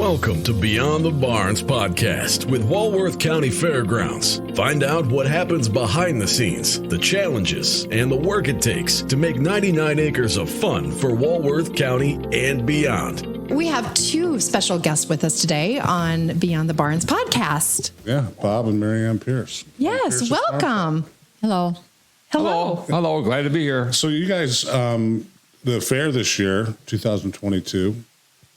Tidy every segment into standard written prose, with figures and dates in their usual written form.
Welcome to Beyond the Barns podcast with Walworth County Fairgrounds. Find out what happens behind the scenes, the challenges, and the work it takes to make 99 acres of fun for Walworth County and beyond. We have two special guests with us today on Beyond the Barns podcast. Yeah, Bob and MaryAnn Pearce. Yes, welcome. Hello. Hello. Glad to be here. So you guys, the fair this year, 2022,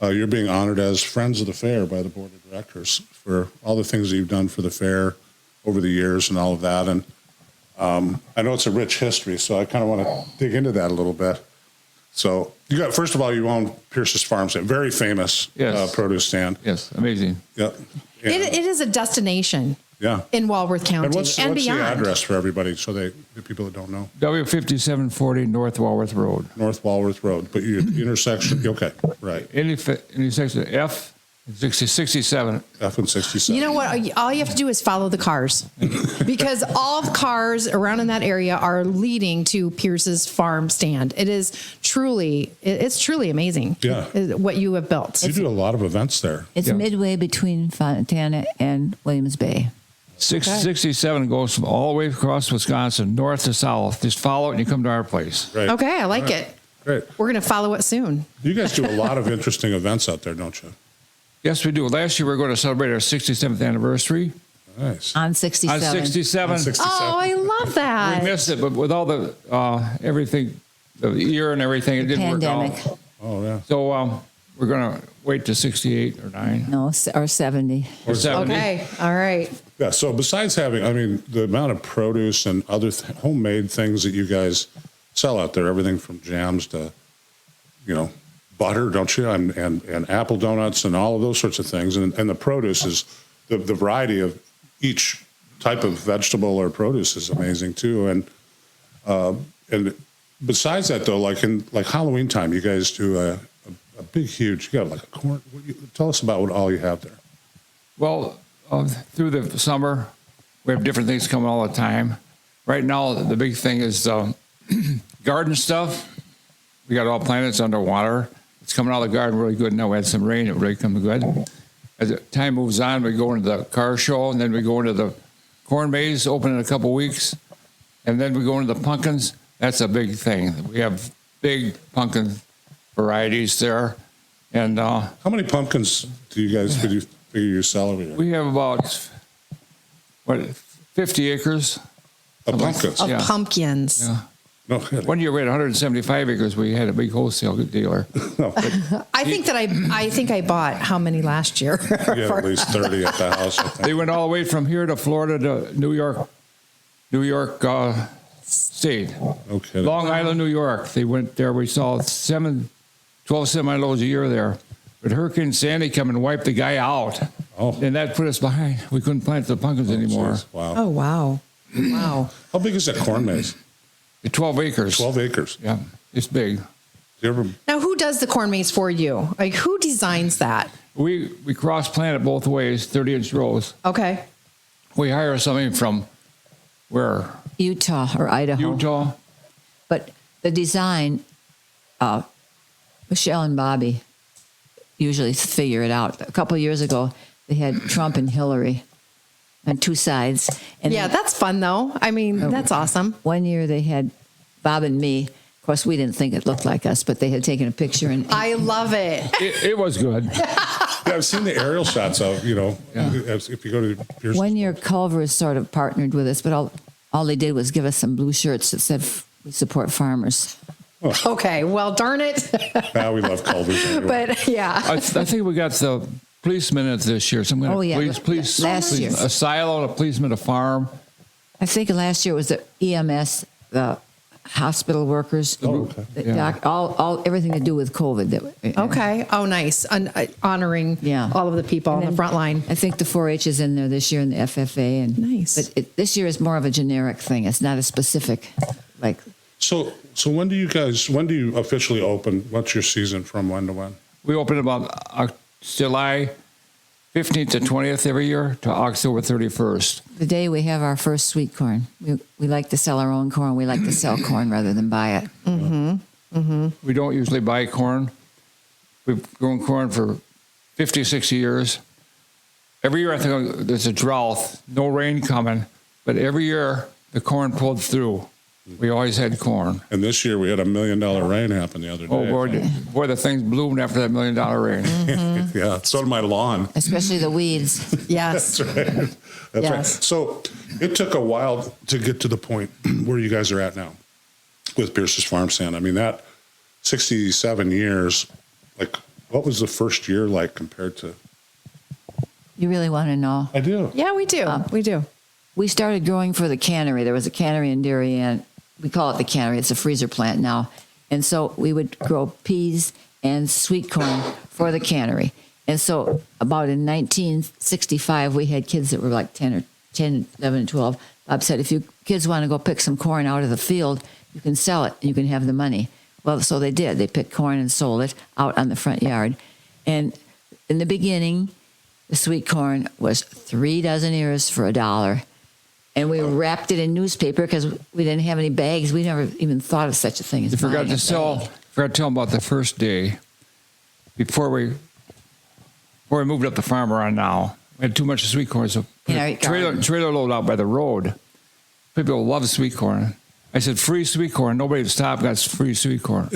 you're being honored as Friends of the Fair by the Board of Directors for all the things that you've done for the fair over the years and all of that. And I know it's a rich history, so I kind of want to dig into that a little bit. So you got, first of all, you own Pearce's Farm Stand, very famous produce stand. Yes, amazing. Yep. It is a destination in Walworth County And what's beyond. the address for everybody, so the people that don't know? W5740 North Walworth Road. North Walworth Road, but you intersection, okay, right. Intersection F 67. F and 67. You know what? All you have to do is follow the cars because all the cars around in that area are leading to Pearce's Farm Stand. It's truly amazing. What you have built. You do a lot of events there. It's midway between Fontana and Williams Bay. 67 goes from all the way across Wisconsin, north to south. Just follow it and you come to our place. Right. Okay, I like it. Great. We're going to follow it soon. You guys do a lot of interesting events out there, don't you? Yes, we do. Last year we were going to celebrate our 67th anniversary. Nice. On 67. On 67. Oh, I love that. We missed it, but with all the everything, the year and everything, it didn't Pandemic. work out. Oh, yeah. So we're going to wait to 68 or 9. No, or 70. Or 70. Okay, all right. Yeah, so besides having, I mean, the amount of produce and other homemade things that you guys sell out there, everything from jams to, butter, don't you? And apple donuts and all of those sorts of things. And the produce is, the variety of each type of vegetable or produce is amazing too. And besides that though, like Halloween time, you guys do a big, huge, you got like a corn. Tell us about what all you have there. Well, through the summer, we have different things coming all the time. Right now, the big thing is garden stuff. We got all plants underwater. It's coming out of the garden really good. Now we had some rain, it really comes good. As the time moves on, we go into the car show, and then we go into the corn maze, open in a couple weeks, and then we go into the pumpkins. That's a big thing. We have big pumpkin varieties there. And how many pumpkins do you guys figure you sell every year? We have about 50 acres of pumpkins. Of pumpkins. Yeah. No, one year we had 175 acres. We had a big wholesale dealer. I think I bought how many last year? Yeah, at least 30 at the house. I think. They went all the way from here to Florida to New York State. Okay. Long Island, New York. They went there. We saw 12 semi-loads a year there. But Hurricane Sandy come and wiped the guy out. Oh. And that put us behind. We couldn't plant the pumpkins anymore. Geez. Wow. Oh, wow. Wow. How big is that corn maze? 12 acres. 12 acres. Yeah, it's big. Now, who does the corn maze for you? Like, who designs that? We cross-plant it both ways, 30-inch rows. Okay. We hire somebody from where? Utah or Idaho. Utah. But the design, Michelle and Bobby usually figure it out. A couple of years ago, they had Trump and Hillary on two sides. And yeah, that's fun, though. I mean, that's awesome. One year they had Bob and me. Of course, we didn't think it looked like us, but they had taken a picture. And I love it. It was good. Yeah, I've seen the aerial shots of, if you go to Pearce. One year Culver's sort of partnered with us, but all they did was give us some blue shirts that said, "We support farmers." Okay, well, darn it. We love Culver's anyway. But, yeah. I think we got the policemen in this year. Some kind of police. Last year. A silo, a policeman, a farm. I think last year was the EMS, the hospital workers, all everything to do with COVID. Okay. Oh, nice. Honoring all of the people on the front line. I think the 4-H is in there this year and the FFA. And nice. But this year is more of a generic thing. It's not a specific, like. So when do you officially open? What's your season from when to when? We open about July 15th to 20th every year to October 31st. The day we have our first sweet corn. We like to sell our own corn. We like to sell corn rather than buy it. Mm-hmm. Mm-hmm. We don't usually buy corn. We've grown corn for 50, 60 years. Every year I think there's a drought, no rain coming, but every year the corn pulled through. We always had corn. And this year we had $1 million rain happen the other day. Oh, boy, the things bloomed after that $1 million rain. Mm-hmm. Yeah, so did my lawn. Especially the weeds. Yes. That's right. That's Yes. right. So it took a while to get to the point where you guys are at now with Pearce's Farm Stand. I mean, that 67 years, like, what was the first year like compared to? You really want to know? I do. Yeah, we do. We do. We started growing for the cannery. There was a cannery in Darien. We call it the cannery. It's a freezer plant now. And so we would grow peas and sweet corn for the cannery. And so about in 1965, we had kids that were like 10, 11, and 12. Bob said, if you kids want to go pick some corn out of the field, you can sell it and you can have the money. Well, so they did. They picked corn and sold it out on the front yard. And in the beginning, the sweet corn was 3 dozen ears for $1. And we wrapped it in newspaper because we didn't have any bags. We never even thought of such a thing as You forgot buying a to bag. tell them about the first day before we moved up the farm we're on now. We had too much sweet corn, so In our garden. trailer load out by the road. People love sweet corn. I said, free sweet corn. Nobody would stop, got free sweet corn.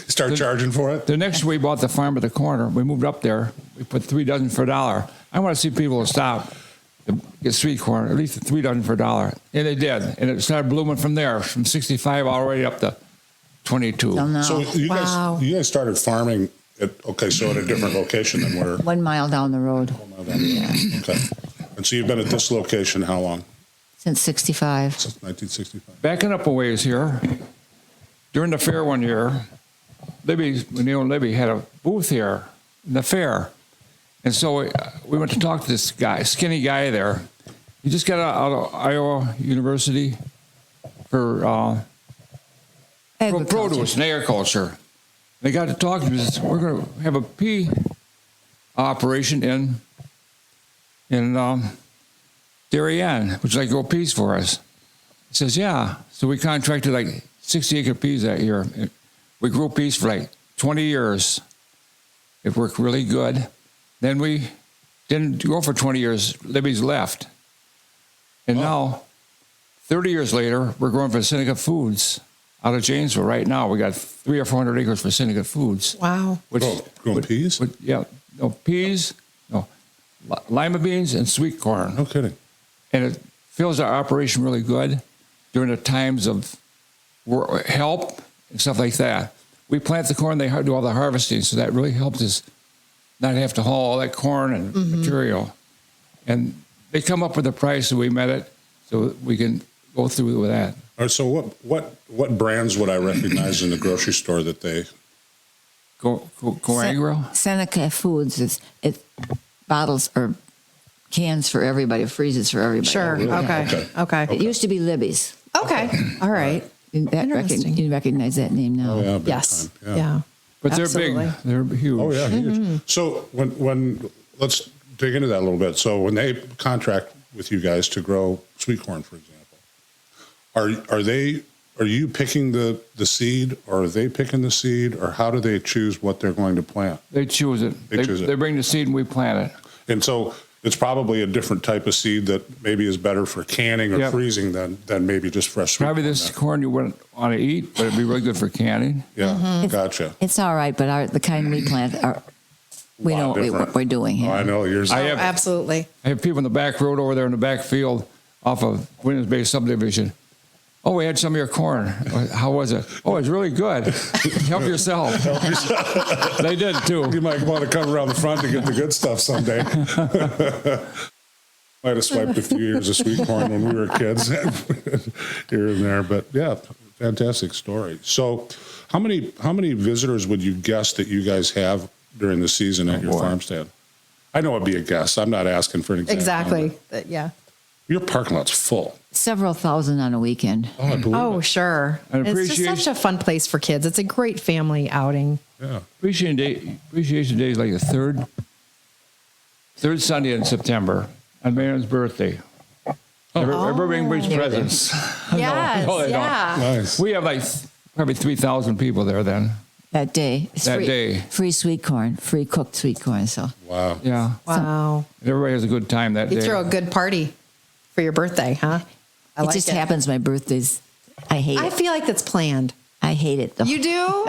Start charging for it? The next we bought the farm at the corner. We moved up there. We put 3 dozen for $1. I want to see people stop to get sweet corn, at least 3 dozen for $1. And they did. And it started blooming from there, from 65 all the way up to 22. Till now. So Wow. you guys started farming at a different location than where? 1 mile down the road Okay. And so you've been at this location how long? since 65. Since 1965. Backing up a ways here, during the fair one year, Libby had a booth here in the fair. And so we went to talk to this guy, skinny guy there. He just got out of Iowa University for produce and agriculture. They got to talk to me. He said, we're going to have a pea operation in Darien. Would you like to grow peas for us? He says, yeah. So we contracted like 60-acre peas that year. We grew peas for like 20 years. It worked really good. Then we didn't go for 20 years. Libby's left. And now, 30 years later, we're growing for Seneca Foods out of Janesville right now. We got 300 or 400 acres for Seneca Foods. Wow. Growing peas? Peas, lima beans, and sweet corn. No kidding. And it fills our operation really good during the times of help and stuff like that. We plant the corn, they do all the harvesting, so that really helps us not have to haul all that corn and material. And they come up with a price, and we met it, so we can go through with that. All right, so what brands would I recognize in the grocery store that they? Coangro? Seneca Foods, it bottles or cans for everybody, it freezes for everybody. Sure. Okay. It used to be Libby's. Okay. All right. Interesting. You recognize that name now. Oh, yeah, big Yes. time. Yeah. But Absolutely. they're big. They're huge. Oh yeah, huge. So when let's dig into that a little bit. So when they contract with you guys to grow sweet corn, for example, are you picking the seed, or are they picking the seed, or how do they choose what they're going to plant? They choose it. They bring the seed and we plant it. And so it's probably a different type of seed that maybe is better for canning or freezing than maybe just fresh sweet Probably corn. this corn you wouldn't want to eat, but it'd be really good for canning. Yeah, gotcha. It's all right, but the kind we plant, we know what we're doing here. Oh, I know. Yours. Absolutely. I have people in the back road over there in the back field off of Williams Bay subdivision. Oh, we had some of your corn. How was it? Oh, it's really good. Help yourself. They did too. You might want to come around the front to get the good stuff someday. Might have swiped a few years of sweet corn when we were kids here and there, but yeah, fantastic story. So how many visitors would you guess that you guys have during the season at your farm stand? I know it'd be a guess. I'm not asking for an exact number. Yeah. Your parking lot's full. Several thousand on a weekend. Oh, I believe Oh, it. sure. And It's just such a fun place for kids. It's a great family outing. Yeah. Appreciation Day is like the third Sunday in September on MaryAnn's birthday. Everybody brings presents. Yes. No, they don't. Yeah. Nice. We have like probably 3,000 people there then. that day. It's That free, day. Free sweet corn, free cooked sweet corn. So Wow. Yeah. Wow. Everybody has a good time that You day. throw a good party for your birthday, huh? I it like just it. happens. My birthday's. I hate I it. feel like that's planned. I hate it though. You do?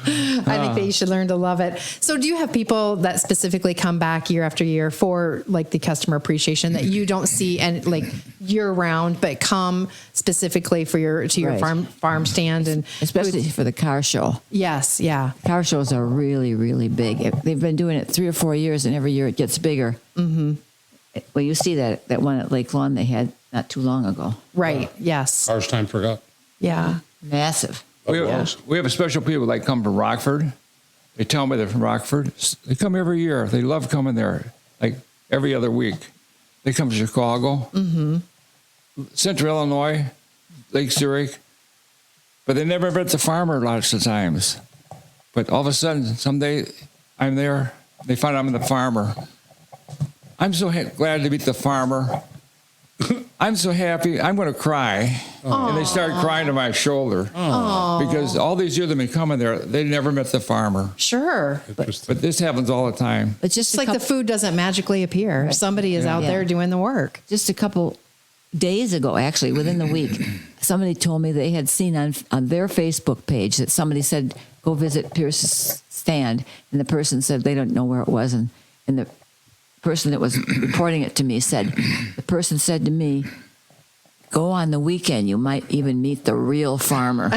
I think that you should learn to love it. So do you have people that specifically come back year after year for like the customer appreciation that you don't see and like year round, but come specifically for your Right. farm stand and Especially for the car show. yes, yeah. Car shows are really, really big. They've been doing it 3 or 4 years, and every year it gets bigger. Mm-hmm. Well, you see that one at Lake Lawn they had not too long ago. Right. Yes. Cars time forgot. Yeah. Massive. We have a special people that come from Rockford. They tell me they're from Rockford. They come every year. They love coming there, like every other week. They come to Chicago, Central Illinois, Lake Zurich, but they never met the farmer lots of times. But all of a sudden, someday I'm there. They find I'm the farmer. I'm so glad to meet the farmer. I'm so happy. I'm going to cry. And they start crying to my shoulder. Because all these years they've been coming there, they never met the farmer. Sure. But this happens all the time. But just It's like the food doesn't magically appear. Somebody is out Yeah. there doing the work. just a couple days ago, actually, within the week, somebody told me they had seen on their Facebook page that somebody said, go visit Pierce's stand. And the person said they don't know where it was. And the person that was reporting it to me said, the person said to me, go on the weekend. You might even meet the real farmer.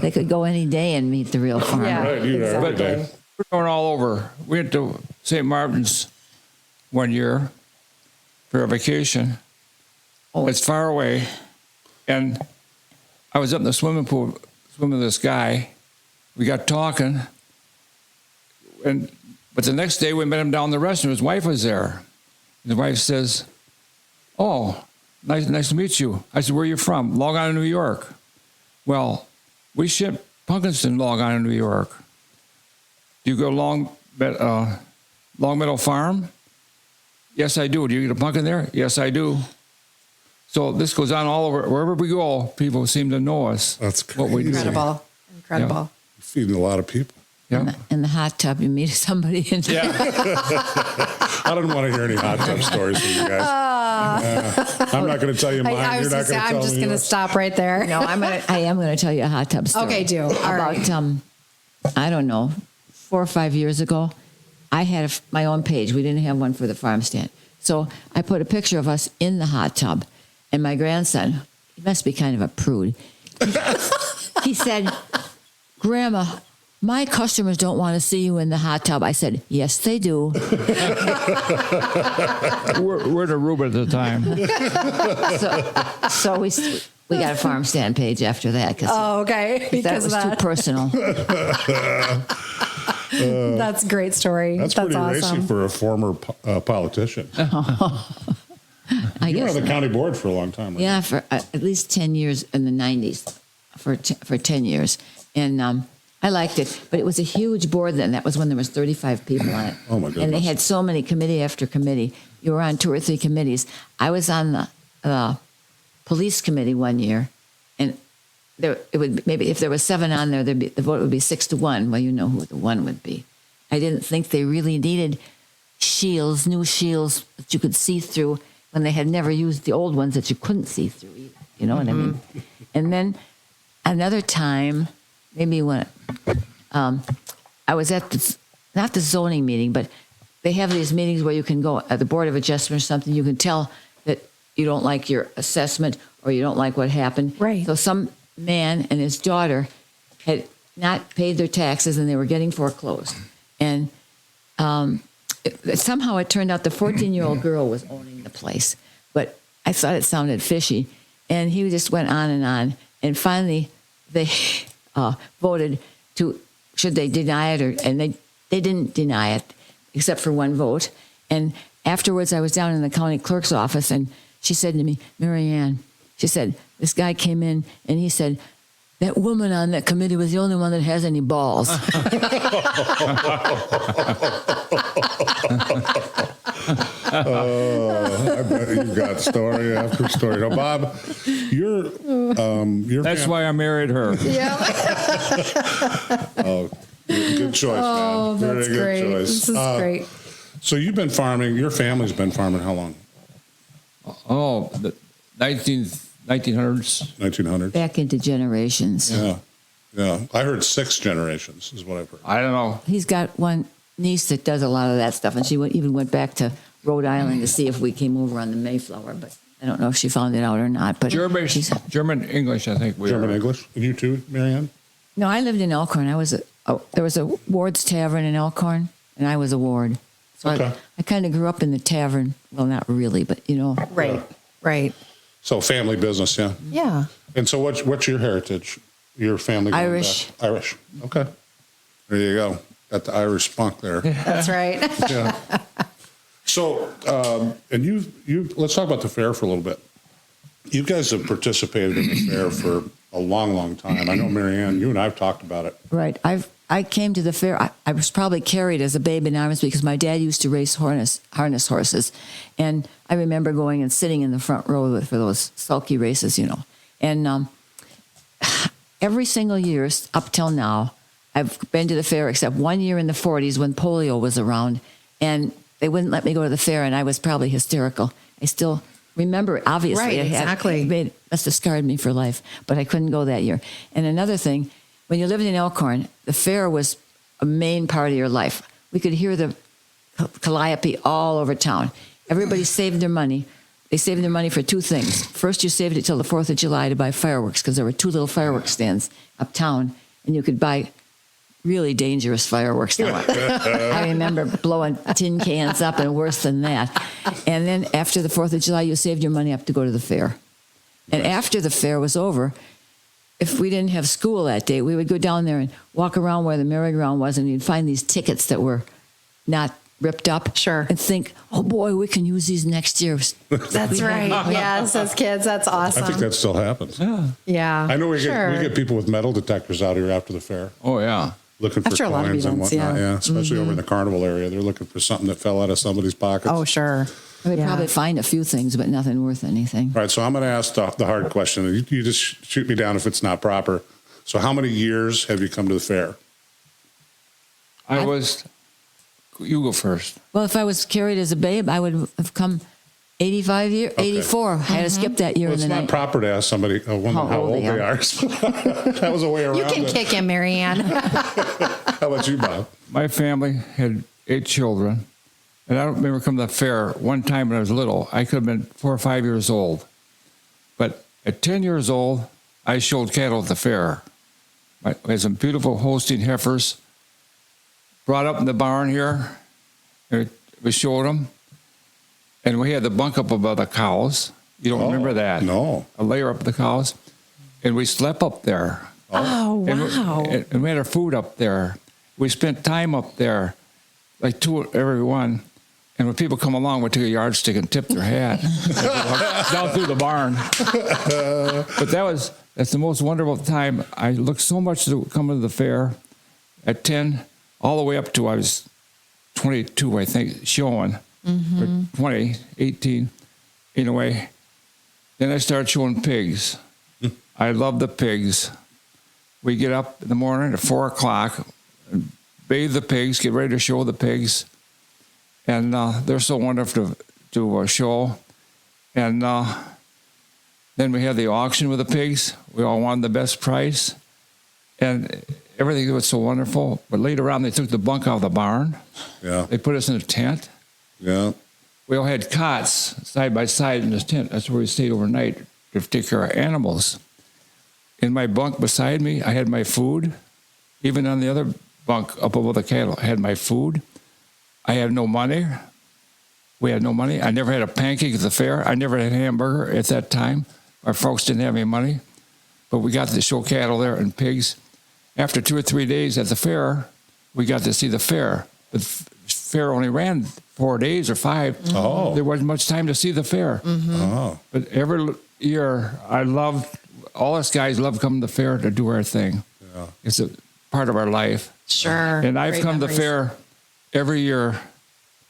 They could go any day and meet the real farmer. Yeah. Right, you know, every day. We're going all over. We went to St. Martin's one year for a vacation. Oh. It's far away. And I was up in the swimming pool swimming with this guy. We got talking. But the next day we met him down the restaurant. His wife was there. And the wife says, oh, nice to meet you. I said, where are you from? Long Island, New York. Well, we ship pumpkins in Long Island, New York. Do you go Long Meadow Farm? Yes, I do. Do you get a pumpkin there? Yes, I do. So this goes on all over. Wherever we go, people seem to know us. That's what we do. Incredible. Incredible. Feeding a lot of people. Yeah. In the hot tub, you meet somebody. And I don't want to hear any hot tub stories from you guys. I'm not going to tell you mine. I was You're going not to say, going to I'm tell just me going to yours. stop right there. No, I am going to tell you a hot tub story. Okay, do. All About, right. I don't know, 4 or 5 years ago, I had my own page. We didn't have one for the farm stand. So I put a picture of us in the hot tub. And my grandson, he must be kind of a prude, he said, Grandma, my customers don't want to see you in the hot tub. I said, yes, they do. We're in Aruba at the time. So we got a farm stand page after that because Oh, okay. that Because was of too that. personal. That's a great story. That's pretty awesome. racy for a former politician. I You were guess. on the county board for a long time. Right? Yeah, for at least 10 years in the 90s, for 10 years. And I liked it, but it was a huge board then. That was when there was 35 people on it. Oh, my And they goodness. had so many committee after committee. You were on 2 or 3 committees. I was on the police committee one year, and it would maybe if there was 7 on there, the vote would be 6-1. Well, you know who the one would be. I didn't think they really needed shields, new shields that you could see through when they had never used the old ones that you couldn't see through either. You know what I mean? And then another time, maybe when I was at not the zoning meeting, but they have these meetings where you can go at the Board of Adjustment or something. You can tell that you don't like your assessment or you don't like what happened. Right. So some man and his daughter had not paid their taxes and they were getting foreclosed. And somehow it turned out the 14-year-old girl was owning the place. But I thought it sounded fishy. And he just went on. And finally, they voted to, should they deny it? And they didn't deny it, except for 1 vote. And afterwards, I was down in the county clerk's office, and she said to me, MaryAnn, she said, this guy came in, and he said, that woman on that committee was the only one that has any balls. I I bet you've got story after story. Now, Bob, your That's why I married her. Yeah. Oh, good choice, Oh, man. that's Very good great. choice. This is great. So you've been farming. Your family's been farming how long? Oh, the 1900s. 1900s. Back into generations. Yeah, yeah. I heard 6 generations is what I've heard. I don't know. He's got one niece that does a lot of that stuff, and she even went back to Rhode Island to see if we came over on the Mayflower, but I don't know if she found it out or not. But German English, I think we German are. English. And you too, MaryAnn? No, I lived in Elkhorn. There was a Ward's Tavern in Elkhorn, and I was a Ward. So Okay. I kind of grew up in the tavern. Well, not really, but Right. Right. So family business, yeah. Yeah. And so what's your heritage? Your family? going Irish. back? Irish. Okay. There you go. Got the Irish spunk there. That's right. Yeah. So, and you let's talk about the fair for a little bit. You guys have participated in the fair for a long, long time. I know, MaryAnn, you and I have talked about it. Right. I came to the fair. I was probably carried as a babe in arms because my dad used to race harness horses, and I remember going and sitting in the front row for those sulky races, And every single year up till now, I've been to the fair except one year in the 40s when polio was around, and they wouldn't let me go to the fair, and I was probably hysterical. I still remember it, obviously. Right, exactly. It must have scarred me for life, but I couldn't go that year. And another thing, when you lived in Elkhorn, the fair was a main part of your life. We could hear the calliope all over town. Everybody saved their money. They saved their money for 2 things. First, you saved it till the 4th of July to buy fireworks because there were 2 little fireworks stands uptown, and you could buy really dangerous fireworks. I remember blowing tin cans up and worse than that. And then after the 4th of July, you saved your money up to go to the fair. And after the fair was over, if we didn't have school that day, we would go down there and walk around where the merry-go-round was, and you'd find these tickets that were not ripped up. Sure. And think, oh boy, we can use these next year. That's right. Yes, as kids, that's awesome. I think that still happens. Yeah. I know we sure. get people with metal detectors out here after the fair Oh, yeah. looking for After a lot of coins and events, whatnot. yeah. Yeah, especially over in the carnival area. They're looking for something that fell out of somebody's pockets. Oh, sure. We'd Yeah. probably find a few things, but nothing worth anything. All right, so I'm going to ask the hard question. You just shoot me down if it's not proper. So how many years have you come to the fair? You go first. Well, if I was carried as a babe, I would have come 85 years, 84. I had to skip that year Well, in it's the not night. proper to ask somebody, a woman, how old they are. That was a way around You can it. kick him, MaryAnn. How about you, Bob? My family had 8 children, and I don't remember coming to the fair one time when I was little. I could have been 4 or 5 years old. But at 10 years old, I showed cattle at the fair. I had some beautiful Holstein heifers brought up in the barn here. And we showed them. And we had the bunk up above the cows. You don't remember that? No. A layer up the cows. And we slept up there. Oh, wow. And we had our food up there. We spent time up there, like 2 every one. And when people come along, we took a yardstick and tipped their hat down through the barn. But that's the most wonderful time. I looked so much to come to the fair at 10, all the way up to I was 22, I think, showing, or 20, 18, in a way. Then I started showing pigs. I love the pigs. We get up in the morning at 4 o'clock, bathe the pigs, get ready to show the pigs. And they're so wonderful to show. And then we had the auction with the pigs. We all wanted the best price. And everything was so wonderful. But later on, they took the bunk out of the barn. Yeah. They put us in a tent. Yeah. We all had cots side by side in this tent. That's where we stayed overnight to take care of animals. In my bunk beside me, I had my food. Even on the other bunk up above the cattle, I had my food. I had no money. We had no money. I never had a pancake at the fair. I never had a hamburger at that time. Our folks didn't have any money. But we got to show cattle there and pigs. After 2 or 3 days at the fair, we got to see the fair. The fair only ran 4 days or 5. Oh. There wasn't much time to see the fair. Oh. But every year, all us guys love coming to the fair to do our thing. Yeah. It's a part of our life. Sure. And I've Great come to memories. the fair every year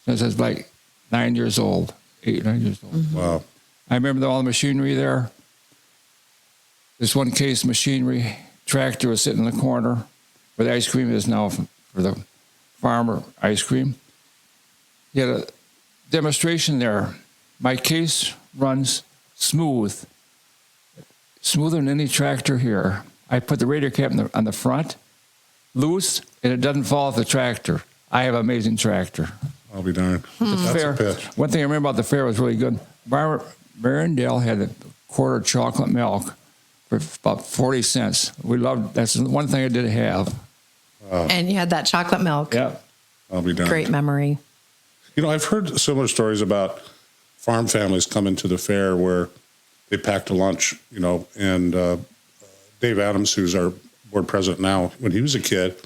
since I was like 9 years old. 8, 9 years old. Wow. I remember all the machinery there. This one case machinery tractor was sitting in the corner where the ice cream is now for the farmer ice cream. He had a demonstration there. My case runs smoother than any tractor here. I put the radiator cap on the front, loose, and it doesn't fall off the tractor. I have an amazing tractor. I'll be darned. The That's fair. a pitch. One thing I remember about the fair was really good. MaryAnn had a quarter chocolate milk for about 40 cents. We loved, that's the one thing I did have. And you had that chocolate milk. Yeah. I'll be darned. Great memory. You know, I've heard similar stories about farm families coming to the fair where they packed a lunch, you know, and Dave Adams, who's our board president now, when he was a kid,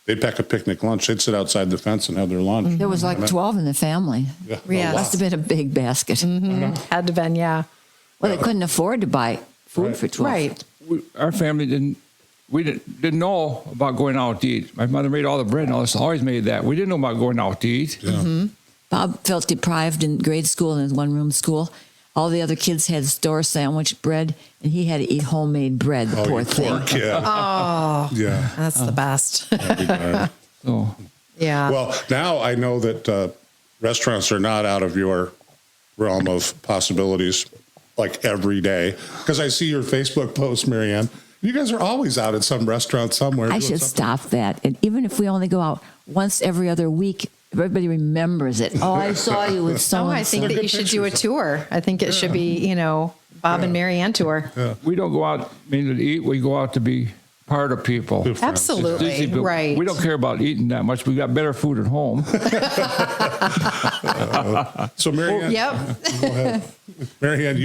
they'd pack a picnic lunch. They'd sit outside the fence and have their lunch. There was like 12 in the family. Yeah. Yes. Must have been a big basket. Had to been, yeah. Well, they couldn't afford to buy food Right. for 12. Right. Our family didn't know about going out to eat. My mother made all the bread and all this, always made that. We didn't know about going out to eat. Yeah. Bob felt deprived in grade school in his one-room school. All the other kids had store sandwich bread, and he had to eat homemade bread, the Oh, poor you thing. poor kid. Oh, Yeah. that's the best. I'll be darned. So Yeah. Well, now I know that restaurants are not out of your realm of possibilities like every day. Because I see your Facebook posts, MaryAnn. You guys are always out at some restaurant somewhere. I doing should something. stop that. And even if we only go out once every other week, everybody remembers it. Oh, I saw you with No, someone. I think that good you should do a pictures. tour. I think it should be, you know, Bob and MaryAnn tour. we don't go out mainly to eat. We go out to be part of people. Good friends. Absolutely. It's easy, but Right. We don't care about eating that much. We got better food at home. So, MaryAnn, Yep. go ahead. MaryAnn,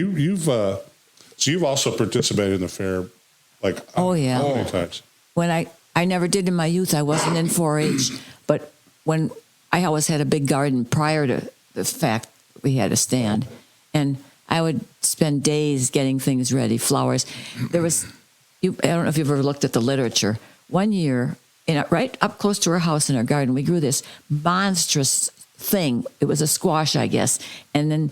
you've also participated in the fair, like Oh, yeah. how many times? When I never did in my youth, I wasn't in 4-H, but when I always had a big garden prior to the fact we had a stand, and I would spend days getting things ready, flowers. There was, I don't know if you've ever looked at the literature. One year, right up close to our house in our garden, we grew this monstrous thing. It was a squash, I guess, and then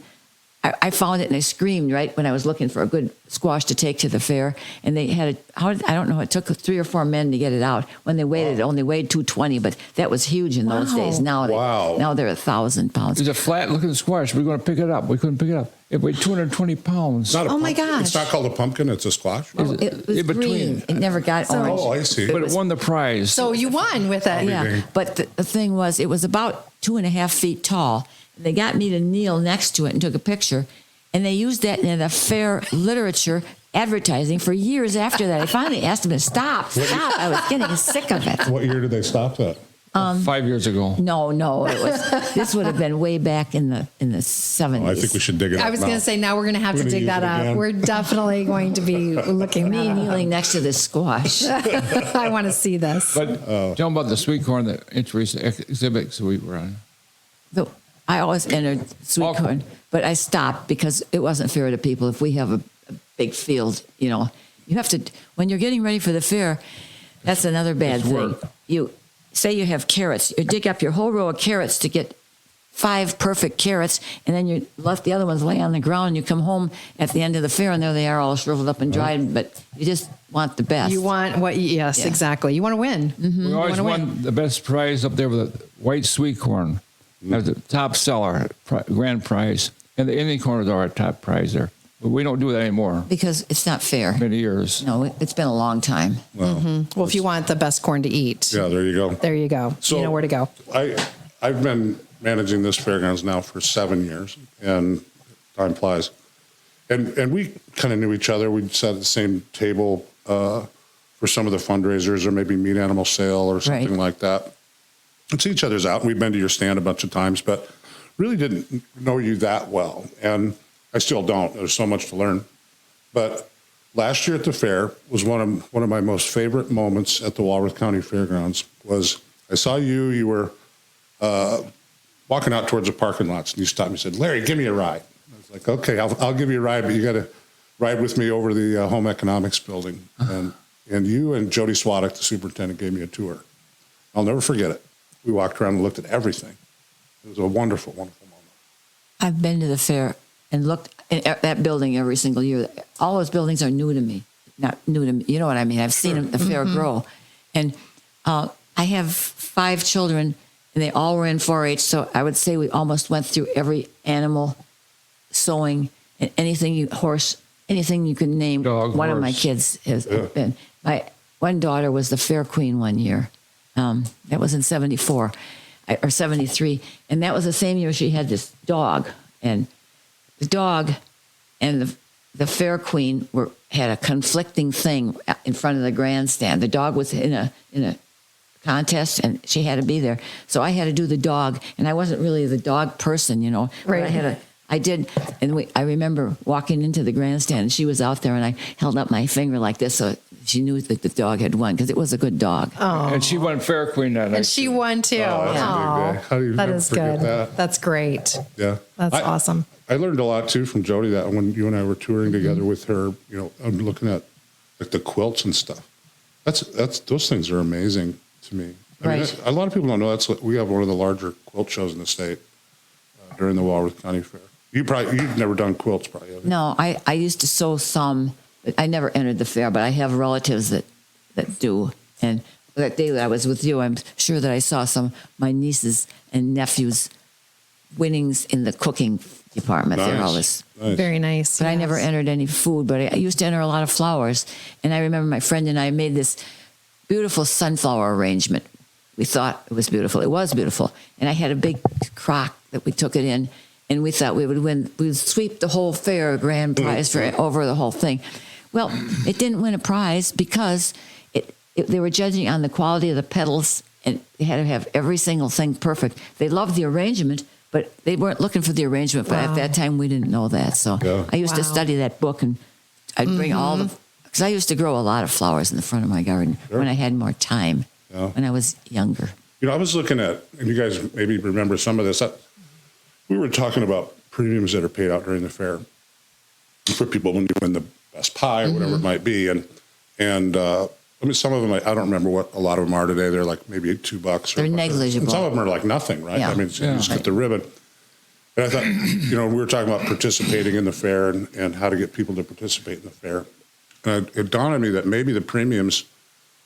I found it and I screamed right when I was looking for a good squash to take to the fair. And they had I don't know, it took 3 or 4 men to get it out. When they weighed it, it only weighed 220, but that was huge in those Wow. days. Now they're 1,000 pounds. It's a flat looking squash. We're going to pick it up. We couldn't pick it up. It weighed 220 pounds. Not a Oh, my pumpkin. It's gosh. not called a pumpkin. It's a squash. It was in between. green. It never got orange. Oh, I see. But it won the prize. So you won with it. Yeah, Everything. but the thing was, it was about 2.5 feet tall. They got me to kneel next to it and took a picture, and they used that in the fair literature advertising for years after that. I finally asked them to stop. I was getting sick of it. What year did they stop that? 5 years ago. No, it was. This would have been way back in the 70s. Oh, I think we should dig it up I was now. going to say, now we're going to have We're to gonna dig use that it up. again. We're definitely going to be looking Me that kneeling next to this squash. up. I want to see this. But tell them about the sweet corn, the interest exhibits we were on. I always entered sweet Okay. corn, but I stopped because it wasn't fair to people. If we have a big field, you have to, when you're getting ready for the fair, that's another bad It's thing. work. You say you have carrots, you dig up your whole row of carrots to get 5 perfect carrots, and then you let the other ones lay on the ground, and you come home at the end of the fair, and there they are all shriveled up and dried, but you just want the best. You want what? Yes, Yeah. exactly. You want to win. We always wanna won the best prize up there with the white sweet corn. That was the top seller, grand prize. And the Indian corn was our top prize there. But we don't do that anymore. Because it's not fair. Many years. No, it's been a long time. Well, Well, if you want the best corn to eat, yeah, there you go. there you go. So- you know where to go. I've been managing this fairgrounds now for 7 years, and time flies. And we kind of knew each other. We'd sat at the same table for some of the fundraisers, or maybe meat animal sale or something Right. like that. And see each other's out. We've been to your stand a bunch of times, but really didn't know you that well. And I still don't. There's so much to learn. But last year at the fair was one of my most favorite moments at the Walworth County Fairgrounds. Was I saw you. You were walking out towards the parking lots, and you stopped me and said, "Larry, give me a ride." I was like, "Okay, I'll give you a ride, but you got to ride with me over the home economics building." And you and Jody Swadek, the superintendent, gave me a tour. I'll never forget it. We walked around and looked at everything. It was a wonderful, wonderful moment. I've been to the fair and looked at that building every single year. All those buildings are new to me. Not new to me, you know what I mean? I've seen the fair grow. And I have 5 children, and they all were in 4-H, so I would say we almost went through every animal, sewing, and anything you can name. Dog, one of my horse. kids has been. My one daughter was the fair queen one year. That was in 74 or 73. And that was the same year she had this dog. And the dog and the fair queen had a conflicting thing in front of the grandstand. The dog was in a contest, and she had to be there. So I had to do the dog, and I wasn't really the dog person, you know. Right. But I did, and I remember walking into the grandstand, and she was out there, and I held up my finger like this so she knew that the dog had won, because it was a good dog. Oh. And she won Fair Queen that night. And she won too. Oh, that's a big day. How do you That never is forget good. that? That's great. Yeah. That's awesome. I learned a lot too from Jody that when you and I were touring together with her, you know, I'm looking at like the quilts and stuff. That's those things are amazing to me. I mean, Right. a lot of people don't know we have one of the larger quilt shows in the state during the Walworth County Fair. You've never done quilts, probably. Have you? No, I used to sew some, but I never entered the fair, but I have relatives that do. And that day that I was with you, I'm sure that I saw some of my nieces and nephews' winnings in the cooking department. They're always. Nice. Very nice. But I never entered any food, but I used to enter a lot of flowers. And I remember my friend and I made this beautiful sunflower arrangement. We thought it was beautiful. It was beautiful. And I had a big crock that we took it in, and we thought we would win. We would sweep the whole fair, grand prize for over the whole thing. Well, it didn't win a prize because they were judging on the quality of the petals, and they had to have every single thing perfect. They loved the arrangement, but they weren't looking for the arrangement. But at that time, we didn't know that. So I used to study that book, and I'd bring all the, because I used to grow a lot of flowers in the front of my garden when I had more time, when I was younger. You know, I was looking at, and you guys maybe remember some of this. We were talking about premiums that are paid out during the fair for people when you win the best pie or whatever it might be. And I mean, some of them, I don't remember what a lot of them are today. They're like maybe $2. They're negligible. And some of them are like nothing, right? Yeah. I mean, you just get the ribbon. And I thought, you know, we were talking about participating in the fair and how to get people to participate in the fair. And it dawned on me that maybe the premiums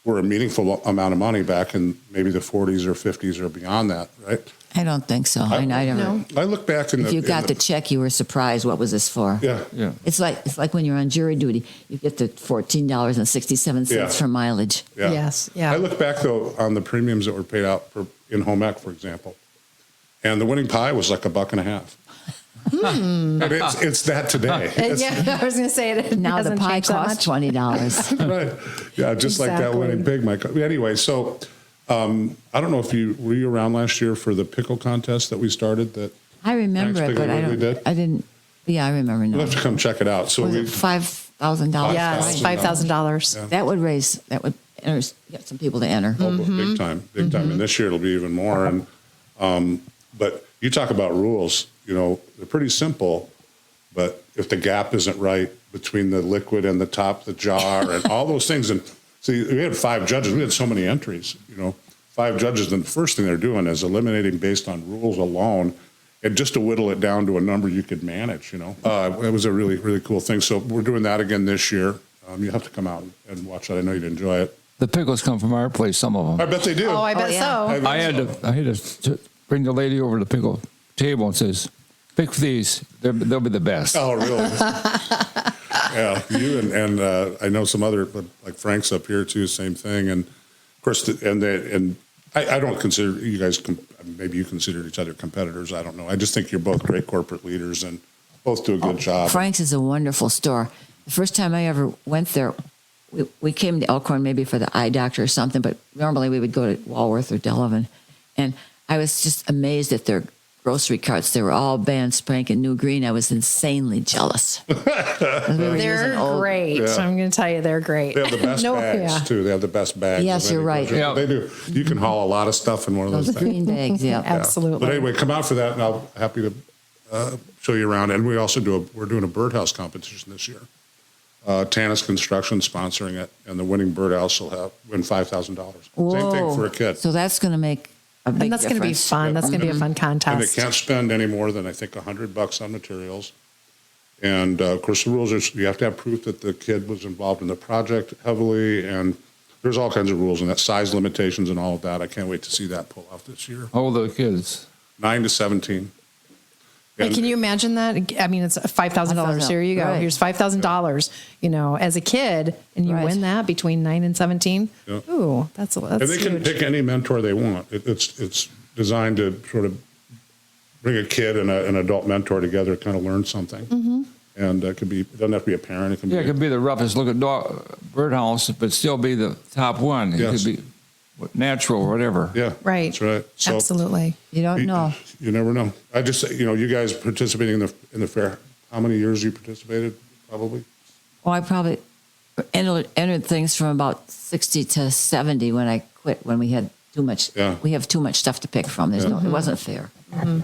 were a meaningful amount of money back in maybe the 40s or 50s or beyond that, right? I don't think so. I never. No. I look back in If you got the check, you were surprised. What was this for? Yeah. Yeah. It's like when you're on jury duty, you get the $14.67 Yeah. for mileage. Yeah. Yes, yeah. I look back, though, on the premiums that were paid out in home ec, for example. And the winning pie was like $1.50. And it's that today. Yeah, I was going to say it. Now the hasn't pie changed that costs much. $20. Right. Yeah, just like that Exactly. winning pig might come. Anyway, so I don't know if were you around last year for the pickle contest that we started? That I remember Thanks, it, but Pickle, I what we don't. did? I didn't. Yeah, I remember you'll now. have to come check it out. So Was we it $5,000? Yes, $5,000. That would raise. That would get some people to enter. big time. And this year it'll be even more. And but you talk about rules. You know, they're pretty simple. But if the gap isn't right between the liquid and the top of the jar and all those things, and see, we had 5 judges. We had so many entries. You know, 5 judges. And the first thing they're doing is eliminating based on rules alone, and just to whittle it down to a number you could manage. You know, it was a really, really cool thing. So we're doing that again this year. You have to come out and watch that. I know you'd enjoy it. The pickles come from our place, some of them. I bet they do. Oh, I bet yeah. so. I had to bring the lady over to the pickle table and says, pick these. They'll be the best. Oh, really? Yeah, you and I know some other, like Frank's up here too, same thing. And of course, and I don't consider you guys, maybe you consider each other competitors. I don't know. I just think you're both great corporate leaders and both do a good job. Frank's is a wonderful store. The first time I ever went there, we came to Elkhorn maybe for the eye doctor or something, but normally we would go to Walworth or Delavan. And I was just amazed at their grocery carts. They were all band spanking new green. I was insanely jealous. They're great. Yeah. I'm going to tell you, they're great. They have the best bags too. They have the best bags. Yes, of you're any right. grocery. Yeah. They do. You can haul a lot of stuff in one of those Those things. green bags, yeah. Absolutely. But anyway, come out for that, and I'll happy to show you around. And we also we're doing a birdhouse competition this year. Tanis Construction sponsoring it, and the winning birdhouse will win $5,000. Same thing for a kid. So that's going to make a big And that's going to be difference. fun. That's going to be a fun And they contest. can't spend any more than, I think, $100 on materials. And of course, the rules are you have to have proof that the kid was involved in the project heavily. And there's all kinds of rules and that size limitations and all of that. I can't wait to see that pull off this year. How old are the kids? 9 to 17. Hey, And- can you imagine that? I mean, it's $5,000. Here you go. Right. Here's $5,000. As a kid, and you Right. win that between 9 and 17. Yeah. Ooh, that's And they can huge. pick any mentor they want. It's designed to sort of bring a kid and an adult mentor together, kind of learn something. Mm-hmm. And it doesn't have to be a parent. It can Yeah, be. it could be the roughest looking birdhouse, but still be the top one. It Yes. could be natural or whatever. Yeah, Right. That's right. So Absolutely. You don't know. You never know. I just say, you guys participating in the fair. How many years you participated? Probably. Well, I probably entered things from about 60 to 70 when I quit, when we had too much. Yeah. We have too much stuff to pick from. It wasn't fair. Yeah.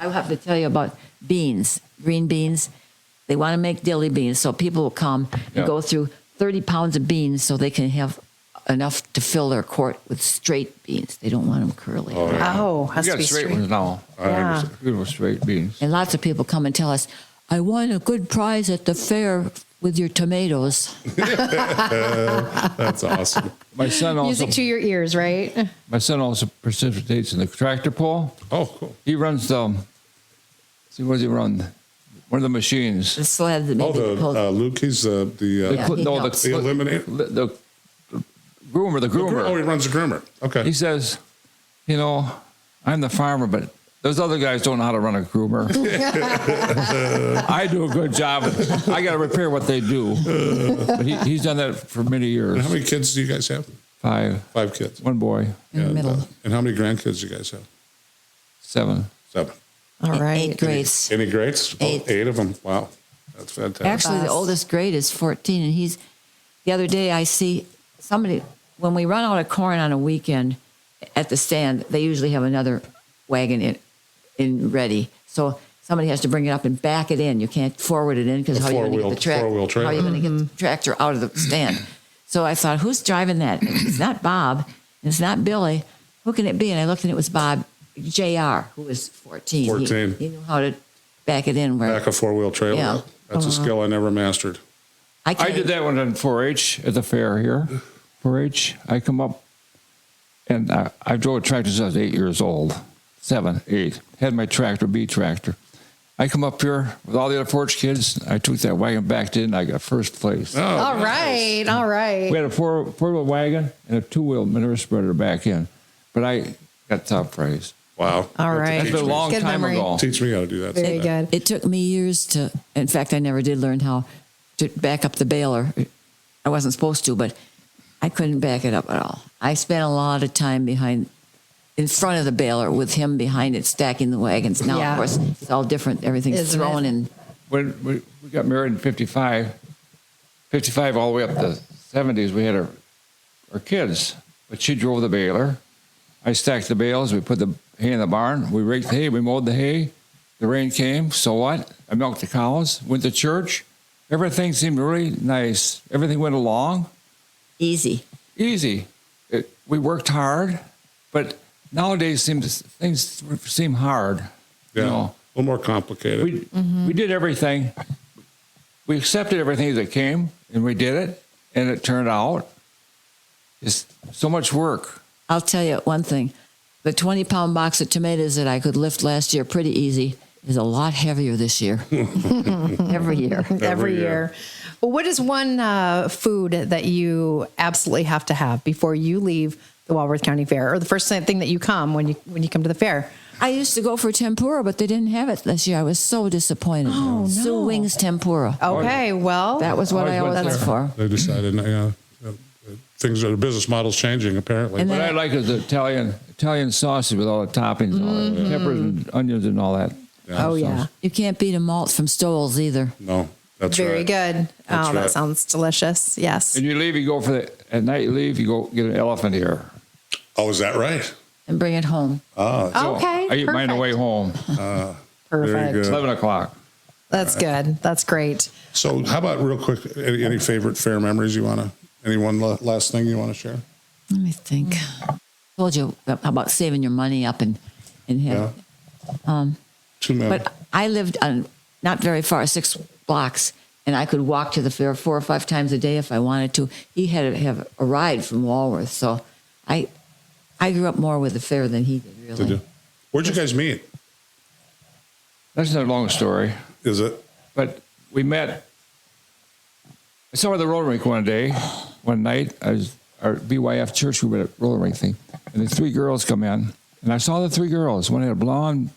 I will have to tell you about beans, green beans. They want to make dilly beans, so people will come and Yeah. go through 30 pounds of beans so they can have enough to fill their quart with straight beans. They don't want them curly. Oh, yeah. Oh, We has to got be straight straight. ones now. Yeah. Beautiful straight beans. And lots of people come and tell us, I won a good prize at the fair with your tomatoes. That's awesome. My son also Music to your ears, right? participates in the tractor pull. Oh, cool. He runs the. See, what does he run? One of the machines. The sled that Oh, maybe pulled. Luke, he's the Yeah, he helps. the eliminator. The groomer. Oh, he runs the groomer. Okay. He says, I'm the farmer, but those other guys don't know how to run a groomer. I do a good job. I got to repair what they do. But he's done that for many years. And how many kids do you guys have? 5. 5 kids. One boy. In the And, middle. and how many grandkids do you guys have? 7. 7. All right. 8 grades. Any greats? Eight. 8 of them. Wow. That's fantastic. Actually, the Best. oldest grade is 14, and the other day I see somebody, when we run out of corn on a weekend at the stand, they usually have another wagon in ready. So somebody has to bring it up and back it in. You can't forward it in because A how are you going to get four-wheel- the tractor? four-wheel trailer. How are you going to get the tractor out of the stand? So I thought, who's driving that? It's not Bob. It's not Billy. Who can it be? And I looked and it was Bob Jr., who was 14. 14. He knew how to back it in. Where Back a 4-wheel trailer. Yeah. That's a skill I never mastered. I did that one in 4-H at the fair here. 4-H. I come up, and I drove a tractor since I was 8 years old. 7, 8. Had my tractor, B tractor. I come up here with all the other 4-H kids. I took that wagon back in. I got first place. Oh, All right. All right. We had a four-wheel wagon and a 2-wheel manure spreader back in, but I got top prize. Wow. All right. That's been a long Good time memory. ago. Teach me how to do that. Very good. It took me years to, in fact, I never did learn how to back up the baler. I wasn't supposed to, but I couldn't back it up at all. I spent a lot of time in front of the baler with him behind it, stacking the wagons. Now, Yeah. of course, it's all different. Everything's Isn't thrown it? in. When we got married in 55 all the way up to the 70s, we had our kids. But she drove the baler. I stacked the bales. We put the hay in the barn. We raked the hay. We mowed the hay. The rain came. So what? I milked the cows. Went to church. Everything seemed really nice. Everything went along Easy. easy. We worked hard, but nowadays things seem hard. Yeah. You know, A little more complicated. we did everything. We accepted everything that came, and we did it, and it turned out. It's so much work. I'll tell you one thing. The 20-pound box of tomatoes that I could lift last year pretty easy is a lot heavier this year. Every year. Every year. Well, what is one food that you absolutely have to have before you leave the Walworth County Fair, or the first thing that you come when you come to the fair? I used to go for tempura, but they didn't have it this year. I was so disappointed. Oh, no. Sue Wing's tempura. Okay, well, That was what I Always always went looked there. for. They decided, things are, the business model's changing, apparently. And What then I like is the Italian sausage with all the toppings, and all that, peppers and onions and all that. oh yeah, you can't beat a malt from Stoll's either. No, that's very right. good. That's That right. sounds delicious. Yes. And you leave, you go at night you leave, you go get an elephant ear. Oh, is that right? And bring it home. Oh, So Okay, I eat mine on the way perfect. home, very Perfect. good. 11 o'clock. That's good. That's great. So how about real quick, any favorite fair memories you want to, any one last thing you want to share? Let me think. told you about saving your money up and have. Too many. But I lived on not very far, 6 blocks, and I could walk to the fair 4 or 5 times a day if I wanted to. He had to have a ride from Walworth, so I grew up more with the fair than he did, really. Did you? Where'd you guys meet? That's a long story. Is it? But we met. I saw her at the roller rink one night. Our BYF church group at a roller rink thing, and the 3 girls come in, and I saw the 3 girls. One had a blonde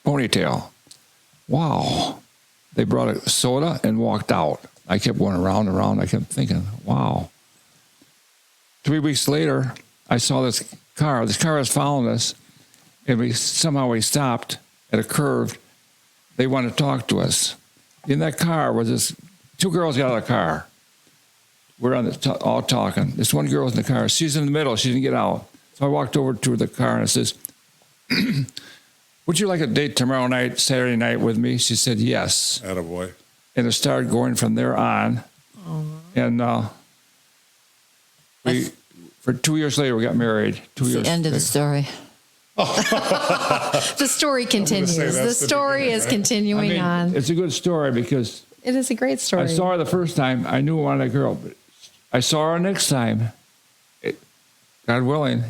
ponytail. Wow. They brought a soda and walked out. I kept going around and around. I kept thinking, wow. 3 weeks later, I saw this car. This car was following us, and we stopped at a curve. They wanted to talk to us. In that car was this 2 girls got out of the car. We're all talking. This one girl's in the car. She's in the middle. She didn't get out. So I walked over to the car and I says, would you like a date tomorrow night, Saturday night with me? She said, yes. Attaboy. And it started going from there on. And for 2 years later, we got married. It's the end of the story. The story continues. The story is continuing on. It's a good story because it is a great story. I saw her the first time. I knew I wanted a girl, but I saw her next time. God willing.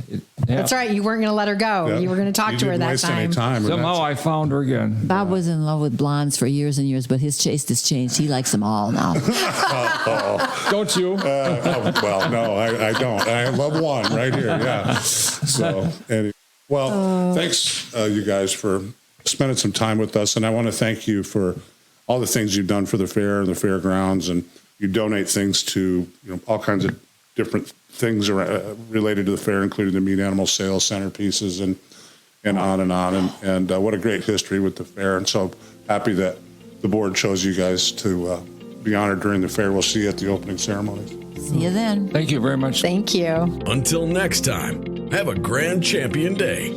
That's right. You weren't going to let her go. Yeah. You were going to talk to her that time. Somehow I found her again. Bob was in love with blondes for years and years, but his taste has changed. He likes them all now. Don't you? Well, no, I don't. I love one right here. Yeah. So, anyway. Well, thanks, you guys, for spending some time with us. And I want to thank you for all the things you've done for the fair and the fairgrounds. And you donate things to all kinds of different things related to the fair, including the meat animal sales centerpieces and on and on. And what a great history with the fair. And so happy that the board chose you guys to be honored during the fair. We'll see you at the opening ceremonies. See you then. Thank you very much. Thank you. Until next time, have a grand champion day.